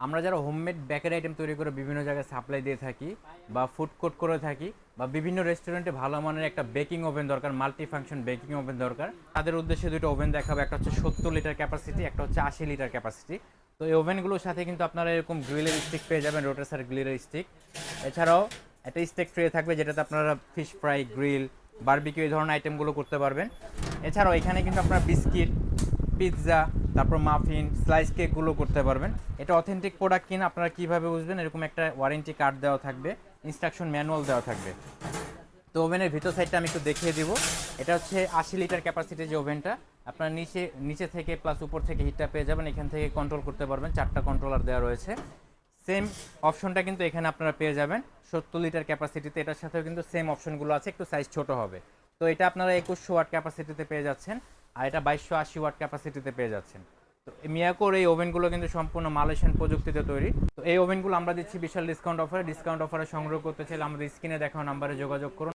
আমরা যারা homemade bakery item তৈরি করে বিভিন্ন জায়গায় সাপ্লাই দিয়ে থাকি বা ফুড কোর্ট করে থাকি বা বিভিন্ন রেস্টুরেন্টে ভালো মানের একটা বেকিং ওভেন দরকার, মাল্টি ফাংশন বেকিং ওভেন দরকার, তাদের উদ্দেশ্যে দুটো ওভেন দেখাবো। একটা হচ্ছে 70 লিটার ক্যাপাসিটি, একটা হচ্ছে 80 লিটার ক্যাপাসিটি। তো এই ওভেনগুলোর সাথে কিন্তু আপনারা এরকম গ্রিলের স্টিক পেয়ে যাবেন, রোটেসার গ্রিলের স্টিক। এছাড়াও একটা স্টেক ট্রে থাকবে যেটাতে আপনারা ফিশ ফ্রাই, গ্রিল, বারবিকিউ এই ধরনের আইটেমগুলো করতে পারবেন। এছাড়াও এখানে কিন্তু আপনারা বিস্কিট, পিৎজা, তারপর মাফিন, স্লাইস কেকগুলো করতে পারবেন। এটা অথেন্টিক প্রোডাক্ট কিনা আপনারা কীভাবে বুঝবেন, এরকম একটা ওয়ারেন্টি কার্ড দেওয়া থাকবে, ইনস্ট্রাকশন ম্যানুয়াল দেওয়া থাকবে। তো ওভেনের ভিতর সাইডটা আমি একটু দেখিয়ে দিব। এটা হচ্ছে 80 লিটার ক্যাপাসিটির যে ওভেনটা, আপনার নিচে থেকে প্লাস উপর থেকে হিটটা পেয়ে যাবেন। এখান থেকে কন্ট্রোল করতে পারবেন, 4টা কন্ট্রোলার দেওয়া রয়েছে। সেম অপশনটা কিন্তু এখানে আপনারা পেয়ে যাবেন 70 লিটার ক্যাপাসিটিতে। এটার সাথেও কিন্তু সেম অপশনগুলো আছে, একটু সাইজ ছোট হবে। তো এটা আপনারা 2100 ওয়াট ক্যাপাসিটিতে পেয়ে যাচ্ছেন, আর এটা 2280 ওয়াট ক্যাপাসিটিতে পেয়ে যাচ্ছেন। তো মিয়াকোর এই ওভেনগুলো কিন্তু সম্পূর্ণ মালয়েশিয়ান প্রযুক্তিতে তৈরি। তো এই ওভেনগুলো আমরা দিচ্ছি বিশাল ডিসকাউন্ট অফারে সংগ্রহ করতে চাইলে আমাদের স্ক্রিনে দেখানো নাম্বারে যোগাযোগ করুন।